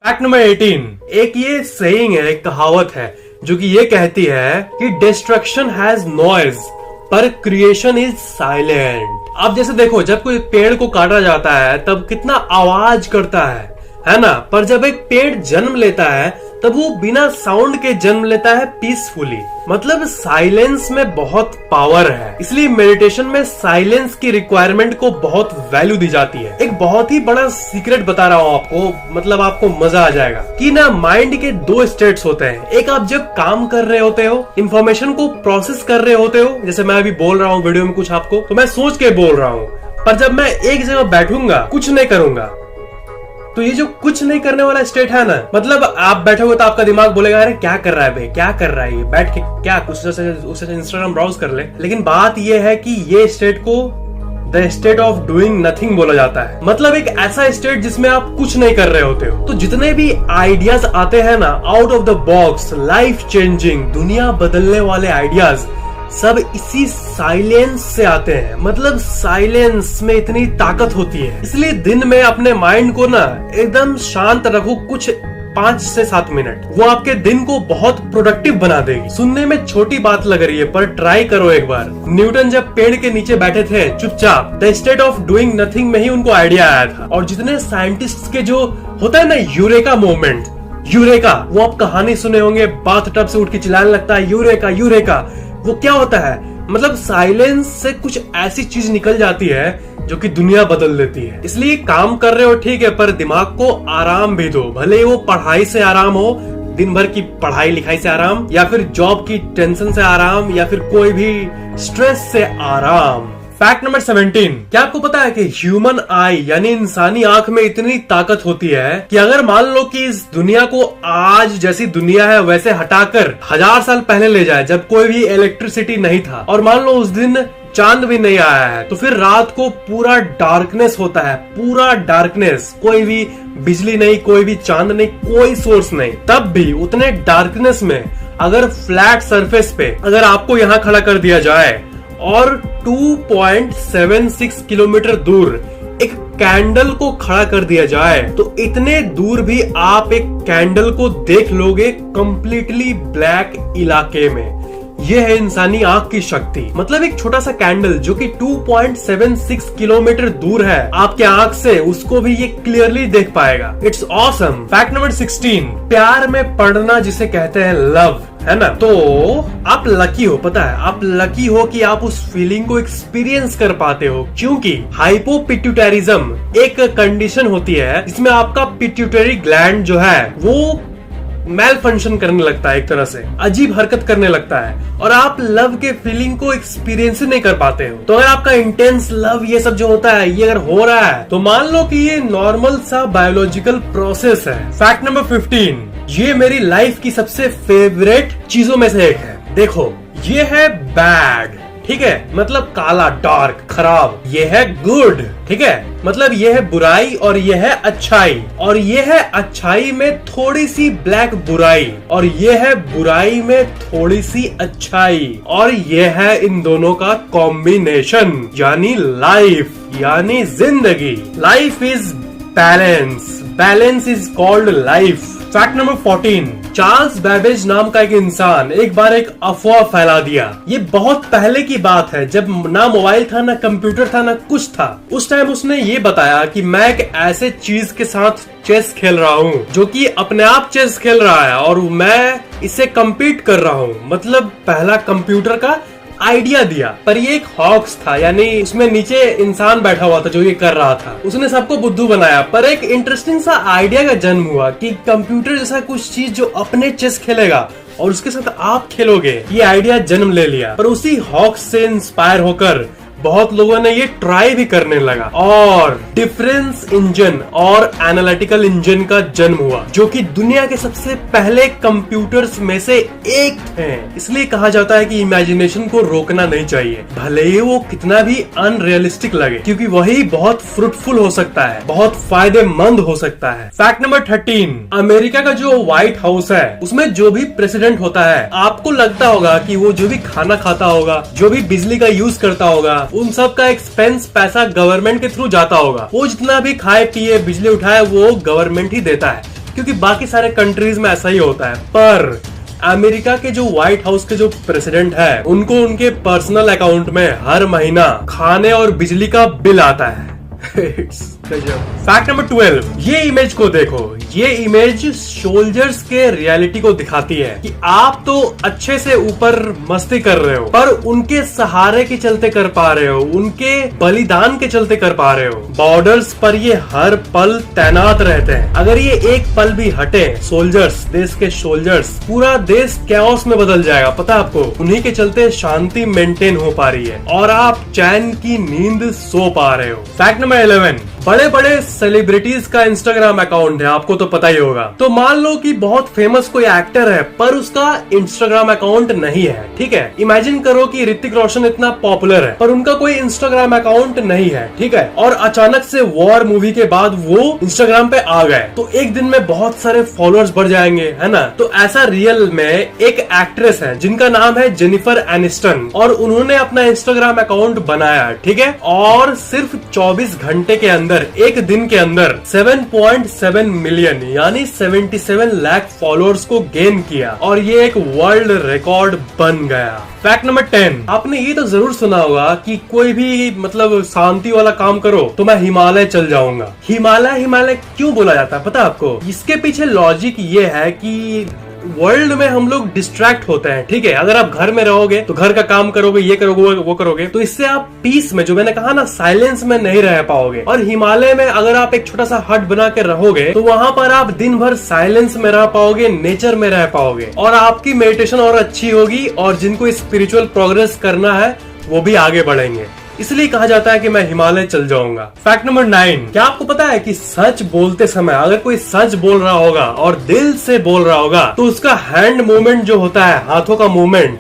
Fact number 18। एक ये saying है, एक कहावत है जो कि ये कहती है कि डिस्ट्रक्शन हैज नॉइज पर क्रिएशन इज साइलेंट। अब जैसे देखो, जब कोई पेड़ को काटा जाता है तब कितना आवाज करता है ना, पर जब एक पेड़ जन्म लेता है तब वो बिना साउंड के जन्म लेता है पीसफुली। मतलब साइलेंस में बहुत पावर है, इसलिए मेडिटेशन में साइलेंस की रिक्वायरमेंट को बहुत वैल्यू दी जाती है। एक बहुत ही बड़ा सीक्रेट बता रहा हूँ आपको, मतलब आपको मजा आ जाएगा कि ना माइंड के दो स्टेट्स होते हैं। एक आप जब काम कर रहे होते हो, इंफॉर्मेशन को प्रोसेस कर रहे होते हो, जैसे मैं अभी बोल रहा हूँ वीडियो में कुछ आपको, तो मैं सोच के बोल रहा हूँ। पर जब मैं एक जगह बैठूंगा, कुछ नहीं करूंगा, तो ये जो कुछ नहीं करने वाला स्टेट है ना, मतलब आप बैठोगे तो आपका दिमाग बोलेगा अरे क्या कर रहा है भाई, क्या कर रहा है ये, बैठ के क्या कुछ उसे इंस्टाग्राम ब्राउज कर ले। लेकिन बात ये है कि ये स्टेट को the state of doing nothing बोला जाता है। मतलब एक ऐसा स्टेट जिसमें आप कुछ नहीं कर रहे होते हो। तो जितने भी आइडियाज आते हैं ना, out of the box, life changing, दुनिया बदलने वाले आइडियाज, सब इसी साइलेंस से आते हैं। मतलब साइलेंस में इतनी ताकत होती है, इसलिए दिन में अपने माइंड को ना एकदम शांत रखो, कुछ 5 से 7 मिनट, वो आपके दिन को बहुत प्रोडक्टिव बना देगी। सुनने में छोटी बात लग रही है पर ट्राई करो एक बार। न्यूटन जब पेड़ के नीचे बैठे थे चुपचाप, the state of doing nothing में ही उनको आइडिया आया था। और जितने साइंटिस्ट के जो होता है ना यूरेका मोमेंट, यूरेका, वो आप कहानी सुने होंगे, बाथ टब से उठ के चिल्लाने लगता है यूरेका यूरेका। वो क्या होता है, मतलब साइलेंस से कुछ ऐसी चीज निकल जाती है जो कि दुनिया बदल देती है। इसलिए काम कर रहे हो ठीक है, पर दिमाग को आराम भी दो। भले वो पढ़ाई से आराम हो, दिन भर की पढ़ाई लिखाई से आराम, या फिर जॉब की टेंशन से आराम, या फिर कोई भी स्ट्रेस से आराम। Fact number 17। क्या आपको पता है कि ह्यूमन आई यानी इंसानी आंख में इतनी ताकत होती है कि अगर मान लो कि इस दुनिया को आज जैसी दुनिया है वैसे हटाकर 1000 साल पहले ले जाए, जब कोई भी इलेक्ट्रिसिटी नहीं था, और मान लो उस दिन चांद भी नहीं आया है, तो फिर रात को पूरा डार्कनेस होता है, पूरा डार्कनेस, कोई भी बिजली नहीं, कोई भी चांद नहीं, कोई सोर्स नहीं, तब भी उतने डार्कनेस में अगर फ्लैट सरफेस पे अगर आपको यहाँ खड़ा कर दिया जाए और 2.76 किलोमीटर दूर एक कैंडल को खड़ा कर दिया जाए, तो इतने दूर भी आप एक कैंडल को देख लोगे कंप्लीटली ब्लैक इलाके में। यह है इंसानी आंख की शक्ति। मतलब एक छोटा सा कैंडल जो कि 2.76 किलोमीटर दूर है आपके आंख से, उसको भी ये क्लियरली देख पाएगा। It's awesome. Fact number 16। प्यार में पड़ना जिसे कहते हैं लव, है ना, तो आप लकी हो। पता है, आप लकी हो कि आप उस फीलिंग को एक्सपीरियंस कर पाते हो, क्योंकि हाइपोपिट्यूटरिज्म एक कंडीशन होती है जिसमें आपका पिट्यूटरी ग्लैंड जो है वो मेल फंक्शन करने लगता है, एक तरह से अजीब हरकत करने लगता है, और आप लव के फीलिंग को एक्सपीरियंस नहीं कर पाते हो। तो अगर आपका इंटेंस लव ये सब जो होता है ये अगर हो रहा है, तो मान लो कि ये नॉर्मल सा बायोलॉजिकल प्रोसेस है। Fact number 15। ये मेरी लाइफ की सबसे फेवरेट चीजों में से एक है। देखो, ये है बैड, ठीक है, मतलब काला, डार्क, खराब। ये है गुड, ठीक है, मतलब ये है बुराई, और ये है अच्छाई, और ये है अच्छाई में थोड़ी सी ब्लैक बुराई, और ये है बुराई में थोड़ी सी अच्छाई, और ये है इन दोनों का कॉम्बिनेशन, यानी लाइफ, यानी जिंदगी। Life is balance, balance is called life. Fact number 14। Charles Babbage नाम का एक इंसान एक बार एक अफवाह फैला दिया। ये बहुत पहले की बात है, जब ना मोबाइल था, ना कंप्यूटर था, ना कुछ था। उस टाइम उसने ये बताया कि मैं एक ऐसे चीज के साथ चेस खेल रहा हूँ जो कि अपने आप चेस खेल रहा है, और मैं इससे कम्पीट कर रहा हूँ। मतलब पहला कंप्यूटर का आइडिया दिया, पर ये एक हॉक्स था, यानी उसमें नीचे इंसान बैठा हुआ था जो ये कर रहा था। उसने सबको बुद्धू बनाया, पर एक इंटरेस्टिंग सा आइडिया का जन्म हुआ कि कंप्यूटर जैसा कुछ चीज जो अपने चेस खेलेगा और उसके साथ आप खेलोगे, ये आइडिया जन्म ले लिया। पर उसी हॉक्स से इंस्पायर होकर बहुत लोगों ने ये ट्राई भी करने लगा, और डिफरेंस इंजन और एनालिटिकल इंजन का जन्म हुआ, जो कि दुनिया के सबसे पहले कंप्यूटर्स में से एक थे। इसलिए कहा जाता है कि इमेजिनेशन को रोकना नहीं चाहिए, भले ही वो कितना भी अनरियलिस्टिक लगे, क्योंकि वही बहुत फ्रूटफुल हो सकता है, बहुत फायदेमंद हो सकता है। Fact number 13। अमेरिका का जो व्हाइट हाउस है, उसमें जो भी प्रेसिडेंट होता है, आपको लगता होगा कि वो जो भी खाना खाता होगा, जो भी बिजली का यूज करता होगा, उन सब का एक्सपेंस पैसा गवर्नमेंट के थ्रू जाता होगा। वो जितना भी खाए पिए बिजली उठाए वो गवर्नमेंट ही देता है। क्योंकि बाकी सारे कंट्रीज में ऐसा ही होता है। पर अमेरिका के जो व्हाइट हाउस के जो प्रेसिडेंट है, उनको उनके पर्सनल अकाउंट में हर महीना खाने और बिजली का बिल आता है। फैक्ट नंबर 12, ये इमेज को देखो। ये इमेज सोल्जर्स के रियलिटी को दिखाती है कि आप तो अच्छे से ऊपर मस्ती कर रहे हो, पर उनके सहारे के चलते कर पा रहे हो, उनके बलिदान के चलते कर पा रहे हो। बॉर्डर्स पर ये हर पल तैनात रहते हैं। अगर ये एक पल भी हटे, सोल्जर्स, देश के सोल्जर्स, पूरा देश कैओस में बदल जाएगा। पता है आपको, उन्हीं के चलते शांति मेंटेन हो पा रही है और आप चैन की नींद सो पा रहे हो। फैक्ट नंबर 11, बड़े बड़े सेलिब्रिटीज का इंस्टाग्राम अकाउंट है, आपको तो पता ही होगा। तो मान लो कि बहुत फेमस कोई एक्टर है पर उसका इंस्टाग्राम अकाउंट नहीं है, ठीक है। इमेजिन करो कि ऋतिक रोशन इतना पॉपुलर है पर उनका कोई इंस्टाग्राम अकाउंट नहीं है, ठीक है। और अचानक से वॉर मूवी के बाद वो इंस्टाग्राम पे आ गए, तो एक दिन में बहुत सारे फॉलोअर्स बढ़ जाएंगे, है ना। तो ऐसा रियल में एक एक्ट्रेस है जिनका नाम है जेनिफर एनिस्टन, और उन्होंने अपना इंस्टाग्राम अकाउंट बनाया, ठीक है। और सिर्फ 24 घंटे के अंदर, एक दिन के अंदर 7.7 मिलियन यानी 77 लाख फॉलोअर्स को गेन किया, और ये एक वर्ल्ड रिकॉर्ड बन गया। फैक्ट नंबर 10, आपने ये तो जरूर सुना होगा कि कोई भी मतलब शांति वाला काम करो तो मैं हिमालय चल जाऊंगा। हिमालय हिमालय क्यों बोला जाता है पता है आपको? इसके पीछे लॉजिक ये है कि वर्ल्ड में हम लोग डिस्ट्रैक्ट होते हैं, ठीक है। अगर आप घर में रहोगे तो घर का काम करोगे, ये करोगे, वो करोगे, तो इससे आप पीस में, जो मैंने कहा ना, साइलेंस में नहीं रह पाओगे। और हिमालय में अगर आप एक छोटा सा हट बना के रहोगे तो वहां पर आप दिन भर साइलेंस में रह पाओगे, नेचर में रह पाओगे, और आपकी मेडिटेशन और अच्छी होगी, और जिनको स्पिरिचुअल प्रोग्रेस करना है वो भी आगे बढ़ेंगे। इसलिए कहा जाता है कि मैं हिमालय चल जाऊंगा। फैक्ट नंबर 9, क्या आपको पता है कि सच बोलते समय अगर कोई सच बोल रहा होगा और दिल से बोल रहा होगा तो उसका हैंड मूवमेंट जो होता है, हाथों का मूवमेंट,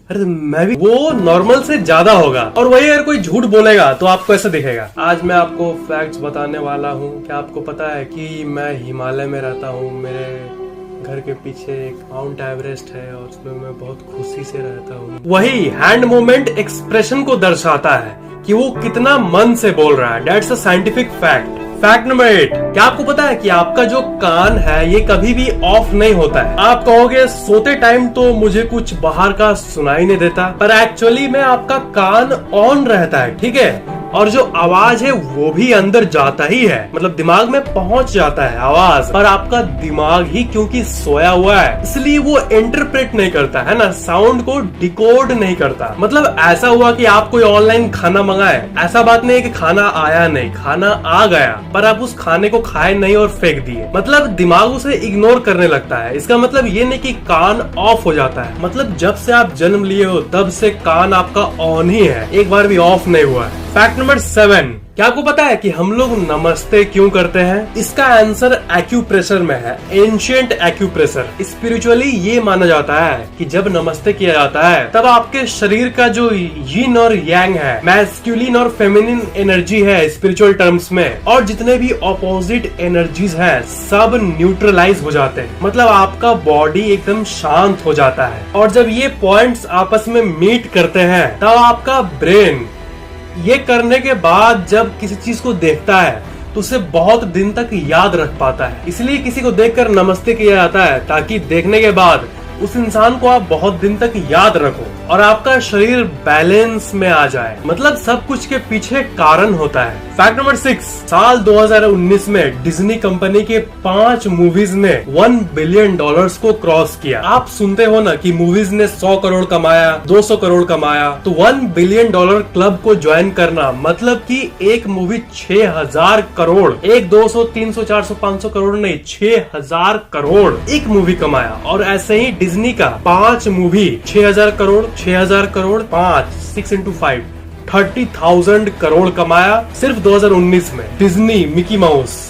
अरे मैं भी, वो नॉर्मल से ज्यादा होगा। और वही अगर कोई झूठ बोलेगा तो आपको ऐसा दिखेगा। आज मैं आपको फैक्ट्स बताने वाला हूँ। क्या आपको पता है कि मैं हिमालय में रहता हूँ, मेरे घर के पीछे एक माउंट एवरेस्ट है और उसमें मैं बहुत खुशी से रहता हूँ। वही हैंड मूवमेंट एक्सप्रेशन को दर्शाता है कि वो कितना मन से बोल रहा है। That's a scientific fact. Fact number 8, क्या आपको पता है कि आपका जो कान है ये कभी भी ऑफ नहीं होता है। आप कहोगे सोते टाइम तो मुझे कुछ बाहर का सुनाई नहीं देता, पर एक्चुअली में आपका कान ऑन रहता है, ठीक है। और जो आवाज है वो भी अंदर जाता ही है, मतलब दिमाग में पहुंच जाता है आवाज, पर आपका दिमाग ही क्योंकि सोया हुआ है इसलिए वो इंटरप्रेट नहीं करता है ना, साउंड को डिकोड नहीं करता। मतलब ऐसा हुआ कि आप कोई ऑनलाइन खाना मंगाए, ऐसा बात नहीं है कि खाना आया नहीं, खाना आ गया, पर आप उस खाने को खाए नहीं और फेंक दिए, मतलब दिमाग उसे इग्नोर करने लगता है। इसका मतलब ये नहीं कि कान ऑफ हो जाता है, मतलब जब से आप जन्म लिए हो तब से कान आपका ऑन ही है, एक बार भी ऑफ नहीं हुआ है। फैक्ट नंबर 7, क्या आपको पता है कि हम लोग नमस्ते क्यों करते हैं? इसका आंसर एक्यूप्रेशर में है, एंशिएंट एक्यूप्रेशर। स्पिरिचुअली ये माना जाता है कि जब नमस्ते किया जाता है तब आपके शरीर का जो यिन और यांग है, मैस्कुलिन और फेमिनिन एनर्जी है स्पिरिचुअल टर्म्स में, और जितने भी ऑपोजिट एनर्जीज हैं सब न्यूट्रलाइज हो जाते हैं, मतलब आपका बॉडी एकदम शांत हो जाता है। और जब ये पॉइंट्स आपस में मीट करते हैं तब आपका ब्रेन ये करने के बाद जब किसी चीज को देखता है तो उसे बहुत दिन तक याद रख पाता है। इसलिए किसी को देखकर नमस्ते किया जाता है ताकि देखने के बाद उस इंसान को आप बहुत दिन तक याद रखो और आपका शरीर बैलेंस में आ जाए। मतलब सब कुछ के पीछे कारण होता है। फैक्ट नंबर 6, साल 2019 में डिज्नी कंपनी के 5 मूवीज ने $1 बिलियन को क्रॉस किया। आप सुनते हो ना कि मूवीज ने 100 करोड़ कमाया, 200 करोड़ कमाया, तो $1 बिलियन क्लब को ज्वाइन करना मतलब कि एक मूवी 6000 करोड़, एक 200, 300, 400, 500 करोड़ नहीं, 6000 करोड़ एक मूवी कमाया। और ऐसे ही डिज्नी का 5 मूवी 6000 करोड़, 6000 करोड़, 5, 6 into 5, 30,000 करोड़ कमाया सिर्फ 2019 में। डिज्नी मिकी माउस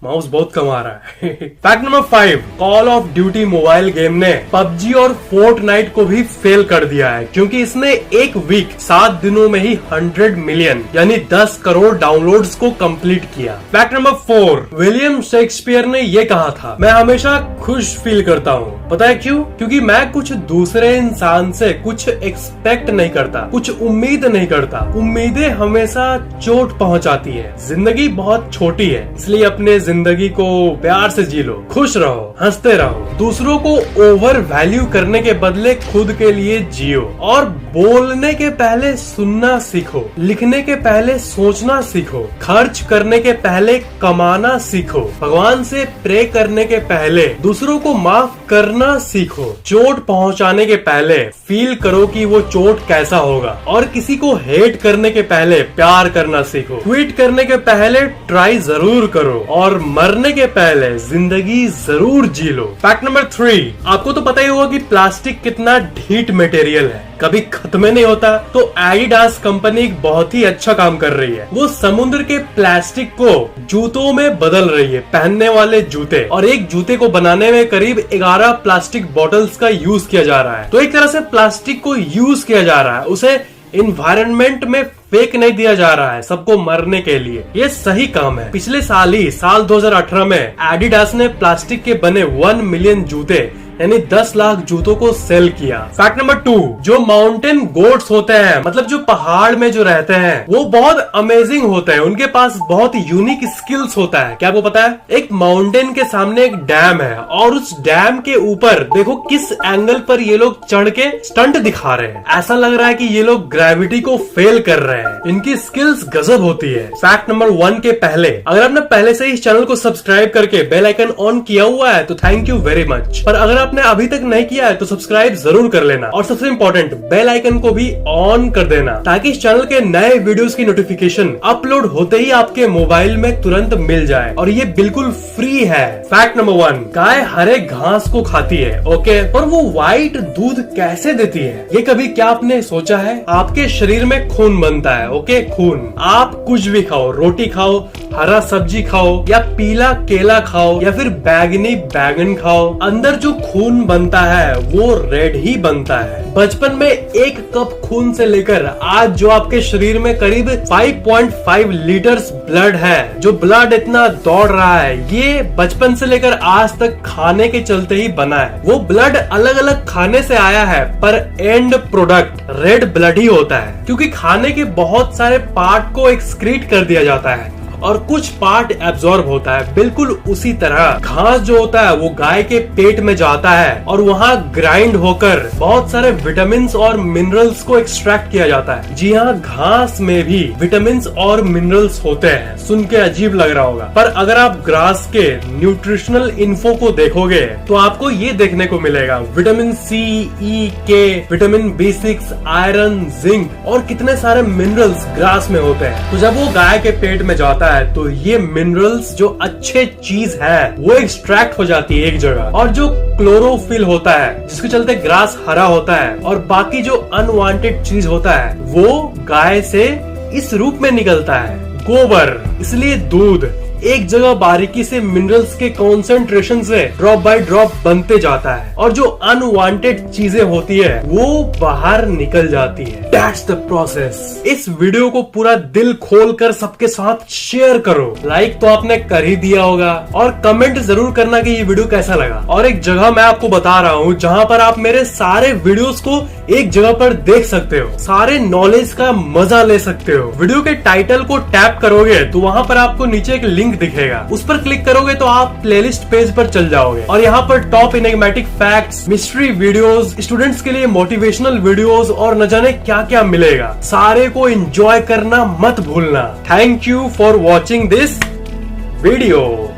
बहुत कमा रहा है। Fact number 5, call of duty mobile game ने पबजी और फोर्टनाइट को भी फेल कर दिया है, क्योंकि इसने एक वीक 7 दिनों में ही 100 मिलियन यानी 10 करोड़ डाउनलोड्स को कंप्लीट किया। फैक्ट नंबर 4, विलियम शेक्सपियर ने ये कहा था, मैं हमेशा खुश फील करता हूँ। पता है क्यों? क्योंकि मैं कुछ दूसरे इंसान से कुछ एक्सपेक्ट नहीं करता, कुछ उम्मीद नहीं करता। उम्मीदें हमेशा चोट पहुँचाती है। जिंदगी बहुत छोटी है, इसलिए अपने जिंदगी को प्यार से जी लो, खुश रहो, हंसते रहो, दूसरों को ओवर वैल्यू करने के बदले खुद के लिए जियो, और बोलने के पहले सुनना सीखो, लिखने के पहले सोचना सीखो, खर्च करने के पहले कमाना सीखो, भगवान से प्रे करने के पहले दूसरों को माफ करना सीखो, चोट पहुंचाने के पहले फील करो कि वो चोट कैसा होगा, और किसी को हेट करने के पहले प्यार करना सीखो, ट्वीट करने के पहले ट्राई जरूर करो, और मरने के पहले जिंदगी जरूर जी लो। फैक्ट नंबर 3, आपको तो पता ही होगा कि प्लास्टिक कितना ढीठ मटेरियल है, कभी खत्म नहीं होता। तो एडिडास कंपनी एक बहुत ही अच्छा काम कर रही है, वो समुद्र के प्लास्टिक को जूतों में बदल रही है, पहनने वाले जूते, और एक जूते को बनाने में करीब 11 प्लास्टिक बॉटल्स का यूज किया जा रहा है। तो एक तरह से प्लास्टिक को यूज किया जा रहा है, उसे इन्वायरमेंट में फेंक नहीं दिया जा रहा है सबको मरने के लिए। ये सही काम है। पिछले साल 2018 में एडिडास ने प्लास्टिक के बने 1 मिलियन जूते यानी 10 लाख जूतों को सेल किया। फैक्ट नंबर 2, जो माउंटेन गोट्स होते हैं, मतलब जो पहाड़ में जो रहते हैं, वो बहुत अमेजिंग होते हैं, उनके पास बहुत यूनिक स्किल्स होता है। क्या आपको पता है? एक माउंटेन के सामने एक डैम है, और उस डैम के ऊपर देखो किस एंगल पर ये लोग चढ़ के स्टंट दिखा रहे हैं। ऐसा लग रहा है कि ये लोग ग्रेविटी को फेल कर रहे हैं। इनकी स्किल्स गजब होती है। फैक्ट नंबर 1 के पहले, अगर आपने पहले से इस चैनल को सब्सक्राइब करके बेल आइकन ऑन किया हुआ है तो थैंक यू वेरी मच, पर अगर आपने अभी तक नहीं किया है तो सब्सक्राइब जरूर कर लेना, और सबसे इंपॉर्टेंट बेल आइकन को भी ऑन कर देना, ताकि इस चैनल के नए वीडियोस की नोटिफिकेशन अपलोड होते ही आपके मोबाइल में तुरंत मिल जाए, और ये बिल्कुल फ्री है। फैक्ट नंबर 1, गाय हरे घास को खाती है, ओके, पर वो व्हाइट दूध कैसे देती है? ये कभी क्या आपने सोचा है? आपके शरीर में खून बनता है, ओके, खून। आप कुछ भी खाओ, रोटी खाओ, हरा सब्जी खाओ, या पीला केला खाओ, या फिर बैगनी बैगन खाओ, अंदर जो खून बनता है वो रेड ही बनता है। बचपन में 1 कप खून से लेकर आज जो आपके शरीर में करीब 5.5 लीटर्स ब्लड है, जो ब्लड इतना दौड़ रहा है, ये बचपन से लेकर आज तक खाने के चलते ही बना है। वो ब्लड अलग अलग खाने से आया है, पर एंड प्रोडक्ट रेड ब्लड ही होता है, क्योंकि खाने के बहुत सारे पार्ट को एक्सक्रीट कर दिया जाता है और कुछ पार्ट एब्जॉर्ब होता है। बिल्कुल उसी तरह घास जो होता है वो गाय के पेट में जाता है, और वहाँ ग्राइंड होकर बहुत सारे विटामिन और मिनरल्स को एक्सट्रैक्ट किया जाता है। जी हाँ, घास में भी विटामिन और मिनरल्स होते हैं। सुन के अजीब लग रहा होगा, पर अगर आप ग्रास के न्यूट्रिशनल इन्फो को देखोगे तो आपको ये देखने को मिलेगा, विटामिन सी, ई, के, विटामिन B6, आयरन, जिंक और कितने सारे मिनरल्स ग्रास में होते हैं। तो जब वो गाय के पेट में जाता है तो ये मिनरल्स जो अच्छे चीज है वो एक्सट्रैक्ट हो जाती है एक जगह, और जो क्लोरोफिल होता है जिसके चलते ग्रास हरा होता है, और बाकी जो अनवांटेड चीज होता है वो गाय से इस रूप में निकलता है, गोबर। इसलिए दूध एक जगह बारीकी से मिनरल्स के कॉन्सेंट्रेशन से ड्रॉप बाय ड्रॉप बनते जाता है, और जो अनवांटेड चीजें होती है वो बाहर निकल जाती है। That's the process. इस वीडियो को पूरा दिल खोल कर सबके साथ शेयर करो। लाइक तो आपने कर ही दिया होगा, और कमेंट जरूर करना कि ये वीडियो कैसा लगा। और एक जगह मैं आपको बता रहा हूँ जहाँ पर आप मेरे सारे वीडियोस को एक जगह पर देख सकते हो, सारे नॉलेज का मजा ले सकते हो। वीडियो के टाइटल को टैप करोगे तो वहाँ पर आपको नीचे एक लिंक दिखेगा, उस पर क्लिक करोगे तो आप प्लेलिस्ट पेज पर चल जाओगे, और यहाँ पर top enigmatic facts, mystery videos, students के लिए मोटिवेशनल वीडियोस और न जाने क्या क्या मिलेगा। सारे को एंजॉय करना मत भूलना। Thank you for watching this video.